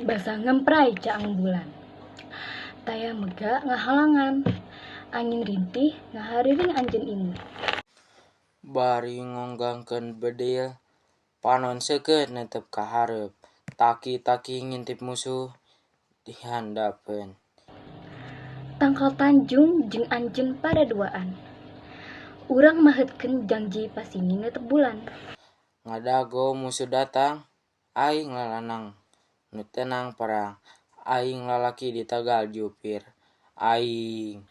Basa ngemprai caang bulan. Taya mega ngahalangan. Angin rintih ngahariring anjeun ini. Bari ngonggangkeun bedil, panon seukeut netep ka hareup. Taki-taki ngintip musuh dihandapkeun. Tangkal Tanjung jeung anjeun pada duaan. Urang mahetkeun janji pasini netep bulan. Ngadago musuh datang, aing lalanang nu tenang perang. Aing lalaki di tagal jupir. Aing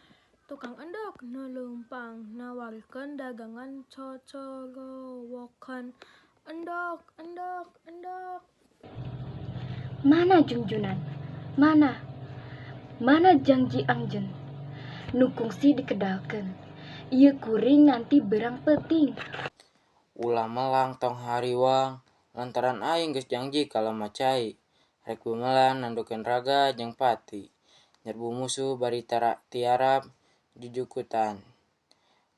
Tukang endok nu leumpang nawarkeun dagangan cocorowokan. Endok, endok, endok. Mana junjunan? Mana janji anjeun? Nu kungsi dikedalkeun. Ieu kuring nganti berang peuting. ulah melang tong hariwang, lantaran aing geus janji kalama cai. Rek bumelan nandukeun raga jeung pati. Nyerbu musuh bari tiarap jujukutan.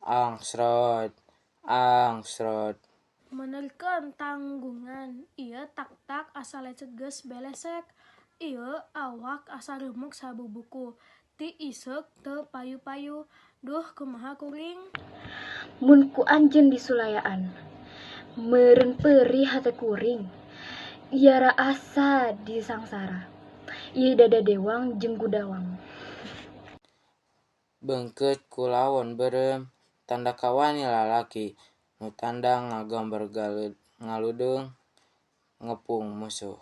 Angsrot, angsrot. Menerkeun tanggungan. Ieu tak-tak asa lecet geus belesek. Ieu awak asa reumuk sabubuku. Ti iseuk teu payu-payu. Duh kumaha kuring? Mun ku anjeun disulayaan. Meureun peurih hate kuring. Iara asa disangsara. Ieu dada dewang jeung gudawang. Beungkeut ku lawon beureum, tanda kawani lalaki. Nu tandang ngagambar ngaludung ngepung musuh.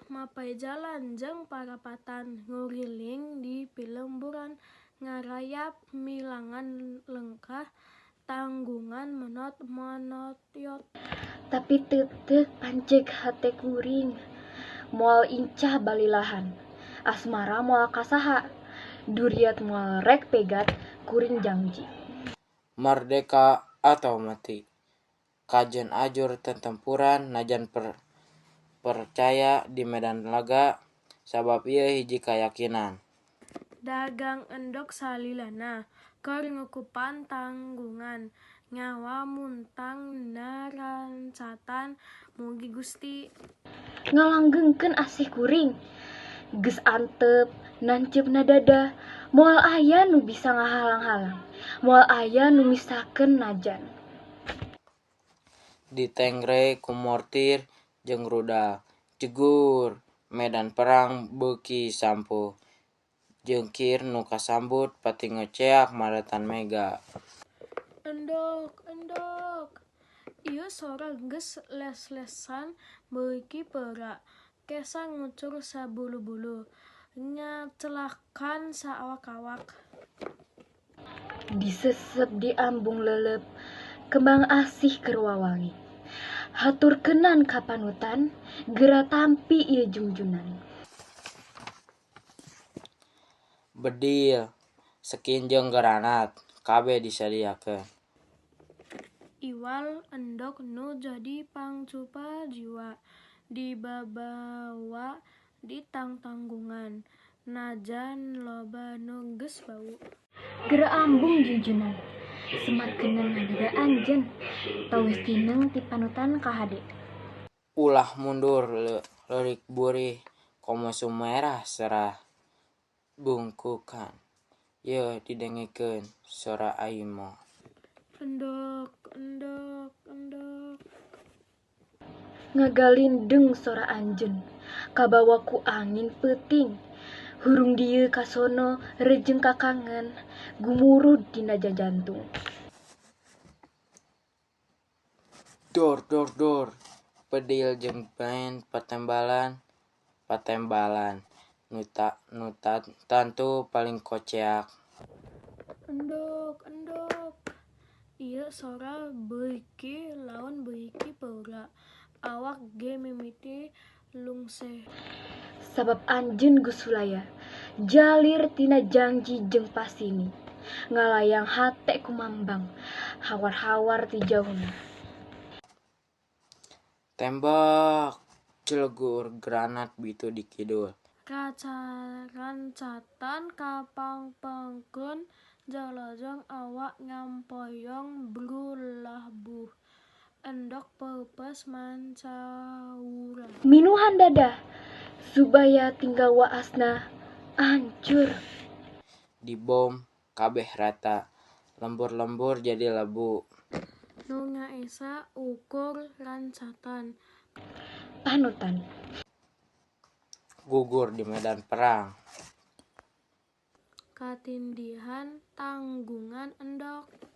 Mapai jalan jeung parapatan nguriling di pilemburan ngarayap milangan lengkah tanggungan monot-monotyot. Tapi teuteuk panceg hate kuring. Moal incah balilahan. Asmara moal kasaha. Duriat moal rek pegat kuring janji. Merdeka atau mati. Kajen ajur tetempuran najan percaya di medan laga, sabab ieu hiji kayakinan. Dagang endok salilana keur ngukupan tanggungan. Nyawa muntang narancatan mugi Gusti. Ngalanggengkeun asih kuring. Geus antep nanceupna dada. Moal aya nu bisa ngahalang-halang. Moal aya nu misakeun najan. Ditengre ku mortir jeung rudal. Jegur, medan perang beuki sampuh. Jeungkir nu kasambut pati ngoceak maretan mega. Endok, endok. Ieu sora geus les-lesan beuki peura. Kesa ngucur sabulu-bulu. Ngacelakan saawak-awak. Disesep di ambung leuleup. Kembang asih keur wawangi. Haturkeunan ka panutan. Geura tampi ieu junjunan. Bedil, sekin jeung granat, kabeh disadiakeun. Iwal endok nu jadi pangcupa jiwa. Dibabawa di tangtanggungan. Najan loba nu geus bau. Geura ambung junjunan. Sematkeunna ngadada anjeun. Tawes tineng ti panutan ka hade. Ulah mundur leurik burih komo sumerah serah bungkukan. Yeuh didengekeun sora aimo. Endok, endok, endok. Ngagalindeng sora anjeun. Kabawa ku angin peuting. Hurung dieu ka sono rejeng kakangen. Gumurud dina jantung. Dor dor dor. Bedil jeung main patembalan. Nu tantu paling koceak. Endok, endok. Ieu sora beuki lawan beuki peura. Awak ge mimiti lungseh. Sabab anjeun Gusulaya jalir tina janji jeung pasini. Ngalayang hate kumambang. Hawar-hawar ti jauhna. Tembak, celegur granat bitu di kidul. Rancatan kapangpangkeun jalajang awak ngampoyong brulahbuh. Endok peupes mancaura. Minuhan dadah. supaya tinggal waasna hancur. Dibom kabeh rata, lembur-lembur jadi lebu. Nu ngaesa ukur rancatan. Panutan, Gugur di medan perang. Katindihan tanggungan endok.